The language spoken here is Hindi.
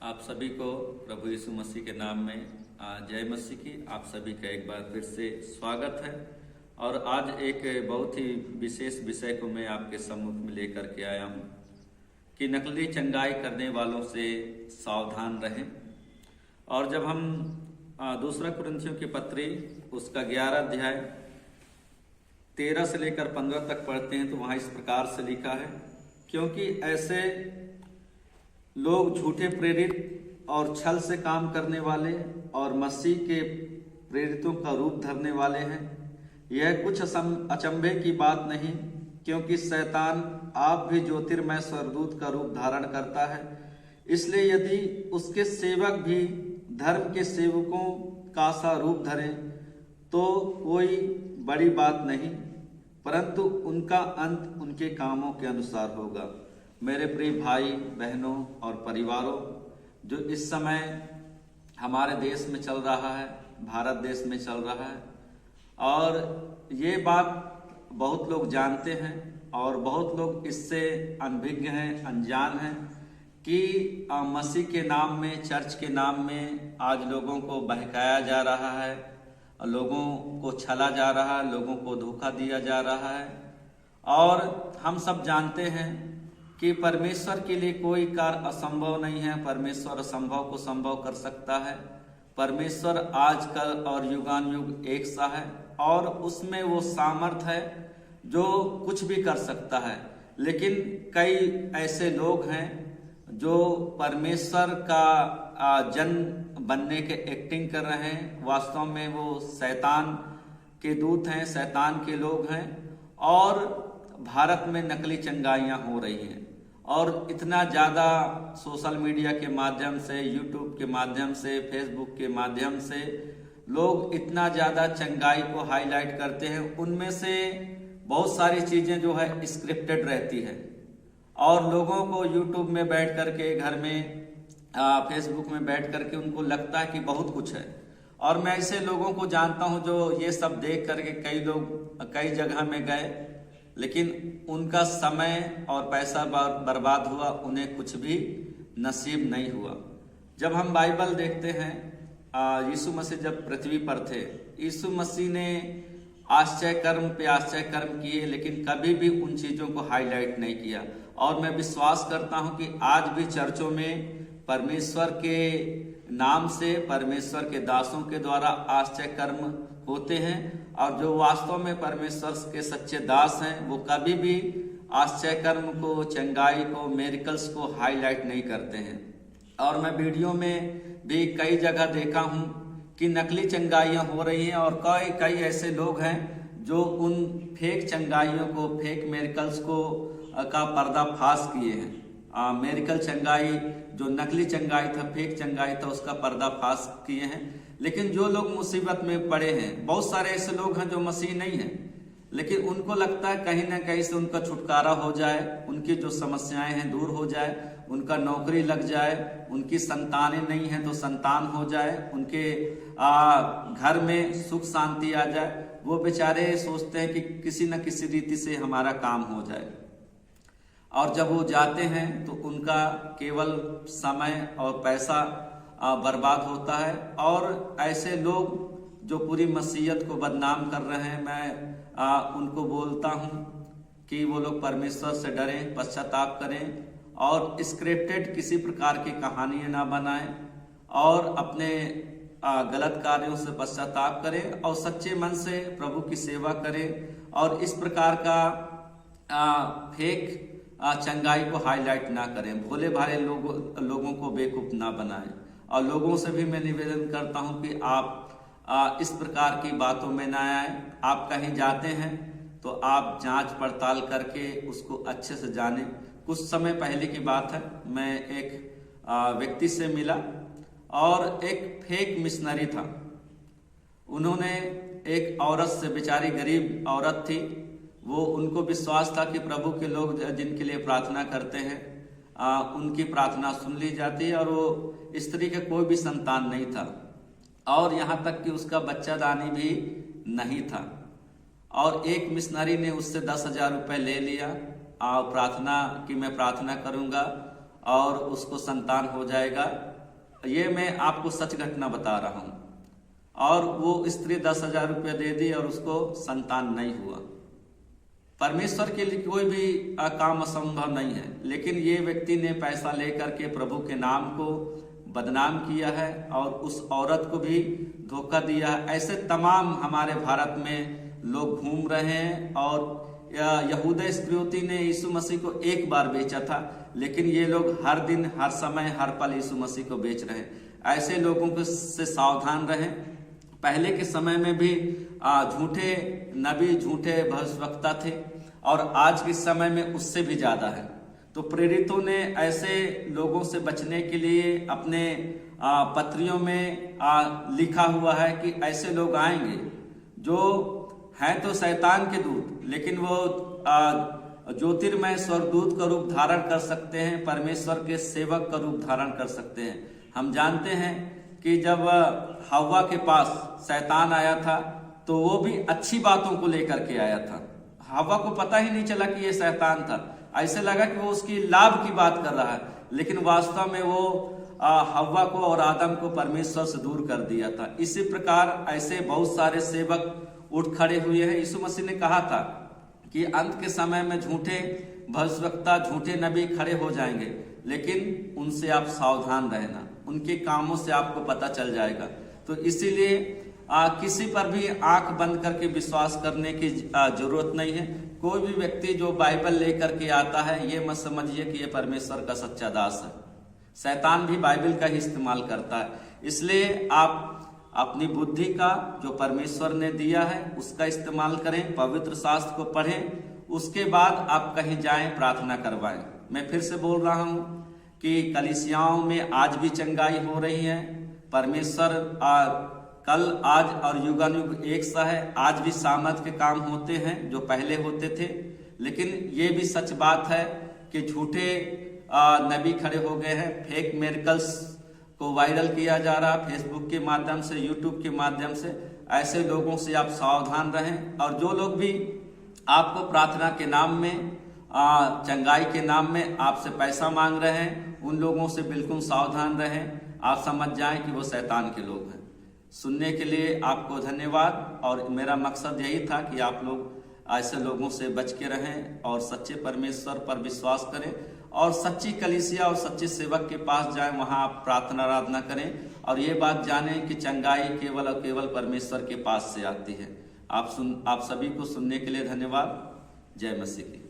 आप सभी को प्रभु यीशु मसीह के नाम में जय मसीह की। आप सभी का एक बार फिर से स्वागत है। और आज एक बहुत ही विशेष विषय को मैं आपके सम्मुख में लेकर के आया हूँ कि नकली चंगाई करने वालों से सावधान रहें। और जब हम दूसरा कुरिन्थियों की पत्री उसका 11 अध्याय 13 से लेकर 15 तक पढ़ते हैं तो वहाँ इस प्रकार से लिखा है, क्योंकि ऐसे लोग झूठे प्रेरित और छल से काम करने वाले और मसीह के प्रेरितों का रूप धरने वाले हैं। यह कुछ अचंभे की बात नहीं, क्योंकि शैतान आप भी ज्योतिर्मय स्वर्गदूत का रूप धारण करता है। इसलिए यदि उसके सेवक भी धर्म के सेवकों का सा रूप धरें तो कोई बड़ी बात नहीं, परंतु उनका अंत उनके कामों के अनुसार होगा। मेरे प्रिय भाई बहनों और परिवारों, जो इस समय हमारे देश में चल रहा है, भारत देश में चल रहा है, और ये बात बहुत लोग जानते हैं और बहुत लोग इससे अनभिज्ञ हैं, अनजान हैं कि मसीह के नाम में, चर्च के नाम में आज लोगों को बहकाया जा रहा है, लोगों को छला जा रहा है, लोगों को धोखा दिया जा रहा है। और हम सब जानते हैं कि परमेश्वर के लिए कोई कार्य असंभव नहीं है। परमेश्वर असंभव को संभव कर सकता है। परमेश्वर आजकल और युगानुयुग एक सा है और उसमें वो सामर्थ है जो कुछ भी कर सकता है। लेकिन कई ऐसे लोग हैं जो परमेश्वर का जन बनने के एक्टिंग कर रहे हैं, वास्तव में वो शैतान के दूत हैं, शैतान के लोग हैं। और भारत में नकली चंगाइयाँ हो रही हैं और इतना ज़्यादा सोशल मीडिया के माध्यम से, यूट्यूब के माध्यम से, फेसबुक के माध्यम से लोग इतना ज़्यादा चंगाई को हाईलाइट करते हैं। उनमें से बहुत सारी चीज़ें जो है स्क्रिप्टेड रहती है और लोगों को यूट्यूब में बैठ करके, घर में फेसबुक में बैठ करके उनको लगता है कि बहुत कुछ है। और मैं ऐसे लोगों को जानता हूं जो ये सब देख करके कई लोग कई जगह में गए, लेकिन उनका समय और पैसा बर्बाद हुआ, उन्हें कुछ भी नसीब नहीं हुआ। जब हम बाइबल देखते हैं, यीशु मसीह जब पृथ्वी पर थे, यीशु मसीह ने आश्चर्य कर्म पे आश्चर्य कर्म किए, लेकिन कभी भी उन चीज़ों को हाईलाइट नहीं किया। और मैं विश्वास करता हूं कि आज भी चर्चों में परमेश्वर के नाम से, परमेश्वर के दासों के द्वारा आश्चर्य कर्म होते हैं। और जो वास्तव में परमेश्वर के सच्चे दास हैं, वो कभी भी आश्चर्य कर्म को, चंगाई को, मेरिकल्स को हाईलाइट नहीं करते हैं। और मैं वीडियो में भी कई जगह देखा हूं कि नकली चंगाइयां हो रही हैं और कई ऐसे लोग हैं जो उन फेक चंगाइयों को, फेक मेरिकल्स को का पर्दाफाश किए हैं। मेरिकल चंगाई, जो नकली चंगाई था, फेक चंगाई था, उसका पर्दाफाश किए हैं। लेकिन जो लोग मुसीबत में पड़े हैं, बहुत सारे ऐसे लोग हैं जो मसीह नहीं हैं, लेकिन उनको लगता है कहीं ना कहीं से उनका छुटकारा हो जाए, उनकी जो समस्याएं हैं दूर हो जाए, उनका नौकरी लग जाए, उनकी संतानें नहीं हैं तो संतान हो जाए, उनके घर में सुख शांति आ जाए। वो बेचारे सोचते हैं कि किसी न किसी रीति से हमारा काम हो जाए। और जब वो जाते हैं तो उनका केवल समय और पैसा बर्बाद होता है। और ऐसे लोग जो पूरी मसीहत को बदनाम कर रहे हैं, मैं उनको बोलता हूं कि वो लोग परमेश्वर से डरें, पश्चाताप करें और स्क्रिप्टेड किसी प्रकार की कहानियां ना बनाएं और अपने गलत कार्यों से पश्चाताप करें और सच्चे मन से प्रभु की सेवा करें। और इस प्रकार का फेक चंगाई को हाईलाइट ना करें, भोले भाले लोगों को बेवकूफ ना बनाएं। और लोगों से भी मैं निवेदन करता हूं कि आप इस प्रकार की बातों में ना आए। आप कहीं जाते हैं तो आप जांच पड़ताल करके उसको अच्छे से जानें। कुछ समय पहले की बात है, मैं एक व्यक्ति से मिला और एक फेक मिशनरी था। उन्होंने एक औरत से, बेचारी गरीब औरत थी, वो उनको विश्वास था कि प्रभु के लोग जिनके लिए प्रार्थना करते हैं उनकी प्रार्थना सुन ली जाती है। और वो स्त्री का कोई भी संतान नहीं था और यहाँ तक कि उसका बच्चादानी भी नहीं था। और एक मिशनरी ने उससे 10,000 रुपये ले लिया और प्रार्थना कि मैं प्रार्थना करूंगा और उसको संतान हो जाएगा। ये मैं आपको सच घटना बता रहा हूँ। और वो स्त्री 10,000 रुपये दे दी और उसको संतान नहीं हुआ। परमेश्वर के लिए कोई भी काम असंभव नहीं है, लेकिन ये व्यक्ति ने पैसा लेकर के प्रभु के नाम को बदनाम किया है और उस औरत को भी धोखा दिया है। ऐसे तमाम हमारे भारत में लोग घूम रहे हैं। और यहूदा इस्करियोती ने यीशु मसीह को एक बार बेचा था, लेकिन ये लोग हर दिन, हर समय, हर पल यीशु मसीह को बेच रहे हैं। ऐसे लोगों को से सावधान रहें। पहले के समय में भी झूठे नबी, झूठे भविष्यवक्ता थे और आज के समय में उससे भी ज्यादा है। तो प्रेरितों ने ऐसे लोगों से बचने के लिए अपने पत्रियों में लिखा हुआ है कि ऐसे लोग आएंगे जो हैं तो शैतान के दूत, लेकिन वो ज्योतिर्मय स्वर्गदूत का रूप धारण कर सकते हैं, परमेश्वर के सेवक का रूप धारण कर सकते हैं। हम जानते हैं कि जब हव्वा के पास शैतान आया था तो वो भी अच्छी बातों को लेकर के आया था। हव्वा को पता ही नहीं चला कि ये शैतान था। ऐसे लगा कि वो उसकी लाभ की बात कर रहा है, लेकिन वास्तव में वो हव्वा को और आदम को परमेश्वर से दूर कर दिया था। इसी प्रकार ऐसे बहुत सारे सेवक उठ खड़े हुए हैं। यीशु मसीह ने कहा था कि अंत के समय में झूठे भविष्यवक्ता, झूठे नबी खड़े हो जाएंगे, लेकिन उनसे आप सावधान रहना, उनके कामों से आपको पता चल जाएगा। तो इसीलिए किसी पर भी आंख बंद करके विश्वास करने की जरूरत नहीं है। कोई भी व्यक्ति जो बाइबल लेकर के आता है, ये मत समझिए कि ये परमेश्वर का सच्चा दास है। शैतान भी बाइबल का ही इस्तेमाल करता है। इसलिए आप अपनी बुद्धि का जो परमेश्वर ने दिया है उसका इस्तेमाल करें, पवित्र शास्त्र को पढ़ें, उसके बाद आप कहीं जाएं, प्रार्थना करवाएं। मैं फिर से बोल रहा हूं कि कलीसियाओं में आज भी चंगाई हो रही है। परमेश्वर कल, आज और युगानुयुग एक सा है। आज भी सामर्थ के काम होते हैं जो पहले होते थे, लेकिन ये भी सच बात है कि झूठे नबी खड़े हो गए हैं। फेक मिरेकल्स को वायरल किया जा रहा है फेसबुक के माध्यम से, यूट्यूब के माध्यम से। ऐसे लोगों से आप सावधान रहें। और जो लोग भी आपको प्रार्थना के नाम में, चंगाई के नाम में आपसे पैसा मांग रहे हैं, उन लोगों से बिल्कुल सावधान रहें। आप समझ जाएं कि वो शैतान के लोग हैं। सुनने के लिए आपको धन्यवाद। और मेरा मकसद यही था कि आप लोग ऐसे लोगों से बच के रहें और सच्चे परमेश्वर पर विश्वास करें और सच्ची कलीसिया और सच्चे सेवक के पास जाएं, वहां आप प्रार्थना आराधना करें और ये बात जानें कि चंगाई केवल और केवल परमेश्वर के पास से आती है। आप सभी को सुनने के लिए धन्यवाद। जय मसीह की।